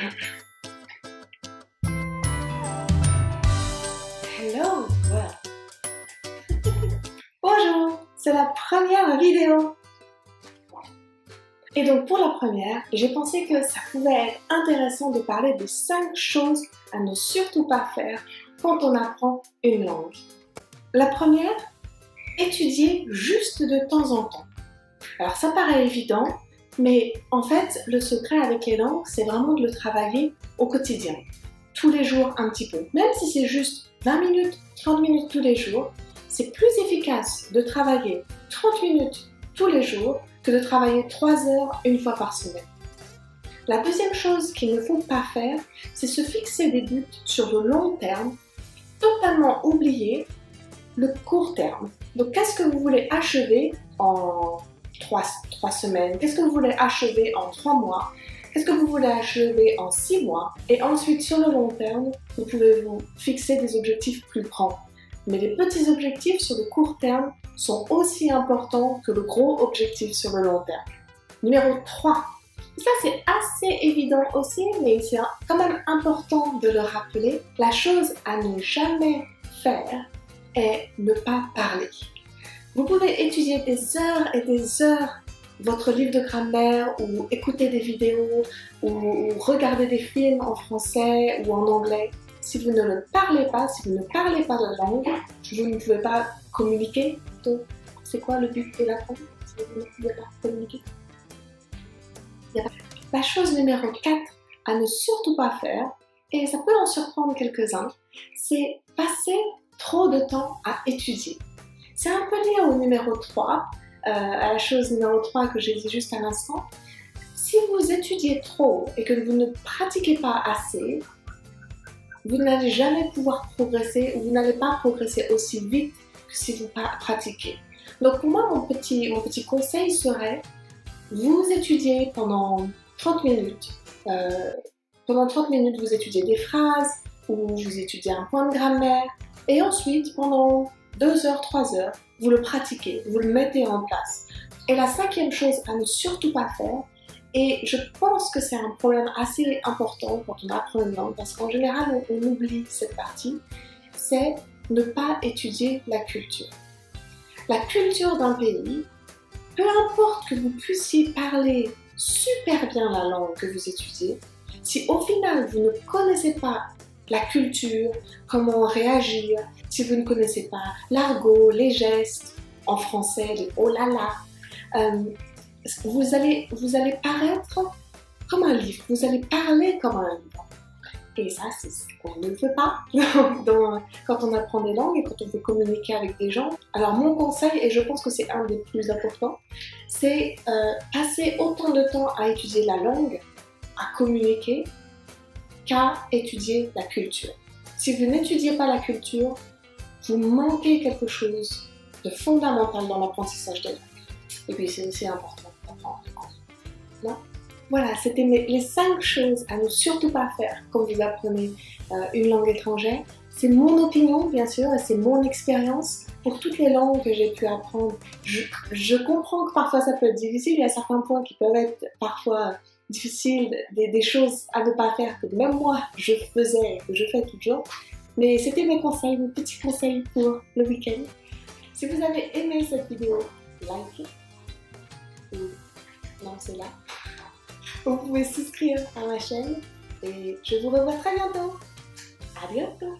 Hello world! Bonjour, c'est la première vidéo. Et donc pour la première, j'ai pensé que ça pouvait être intéressant de parler de 5 choses à ne surtout pas faire quand on apprend une langue. La première, étudier juste de temps en temps. Alors ça paraît évident, mais en fait le secret avec les langues, c'est vraiment de le travailler au quotidien. Tous les jours un petit peu. Même si c'est juste 20 minutes, 30 minutes tous les jours, c'est plus efficace de travailler 30 minutes tous les jours que de travailler 3 heures une fois par semaine. La deuxième chose qu'il ne faut pas faire, c'est se fixer des buts sur le long terme, totalement oublier le court terme. Donc qu'est-ce que vous voulez achever en 3 semaines? Qu'est-ce que vous voulez achever en 3 mois? Qu'est-ce que vous voulez achever en 6 mois? Et ensuite, sur le long terme, vous pouvez vous fixer des objectifs plus grands. Mais les petits objectifs sur le court terme sont aussi importants que le gros objectif sur le long terme. Numéro 3. Ça, c'est assez évident aussi, mais c'est quand même important de le rappeler. La chose à ne jamais faire est ne pas parler. Vous pouvez étudier des heures et des heures votre livre de grammaire ou écouter des vidéos ou regarder des films en français ou en anglais. Si vous ne le parlez pas, si vous ne parlez pas la langue, vous ne pouvez pas communiquer. Donc, c'est quoi le but de la langue si vous ne pouvez pas communiquer? La chose numéro 4 à ne surtout pas faire, et ça peut en surprendre quelques-uns, c'est passer trop de temps à étudier. C'est un peu lié au numéro 3, à la chose numéro 3 que j'ai dit juste à l'instant. Si vous étudiez trop et que vous ne pratiquez pas assez, vous n'allez jamais pouvoir progresser ou vous n'allez pas progresser aussi vite que si vous pratiquez. Donc pour moi, mon petit conseil serait, vous étudiez pendant 30 minutes. Pendant 30 minutes, vous étudiez des phrases ou vous étudiez un point de grammaire et ensuite, pendant 2 heures, 3 heures, vous le pratiquez, vous le mettez en place. Et la 5e chose à ne surtout pas faire, et je pense que c'est un problème assez important quand on apprend une langue, parce qu'en général on oublie cette partie, c'est ne pas étudier la culture. La culture d'un pays, peu importe que vous puissiez parler super bien la langue que vous étudiez, si au final vous ne connaissez pas la culture, comment réagir, si vous ne connaissez pas l'argot, les gestes, en français, les oh là là, vous allez paraître comme un livre, vous allez parler comme un livre. Et ça, c'est ce qu'on ne fait pas quand on apprend des langues et quand on veut communiquer avec des gens. Alors mon conseil, et je pense que c'est un des plus importants, c'est passer autant de temps à étudier la langue, à communiquer, qu'à étudier la culture. Si vous n'étudiez pas la culture, vous manquez quelque chose de fondamental dans l'apprentissage des langues. Et puis c'est aussi important d'apprendre les langues. Voilà, c'était les 5 choses à ne surtout pas faire quand vous apprenez une langue étrangère. C'est mon opinion, bien sûr, et c'est mon expérience. Pour toutes les langues que j'ai pu apprendre, je comprends que parfois ça peut être difficile. Il y a certains points qui peuvent être parfois difficiles, des choses à ne pas faire que même moi je faisais et que je fais toujours. Mais c'était mes conseils, mes petits conseils pour le week-end. Si vous avez aimé cette vidéo, likez ou lancez-la. Vous pouvez souscrire à ma chaîne et je vous revois très bientôt. À bientôt.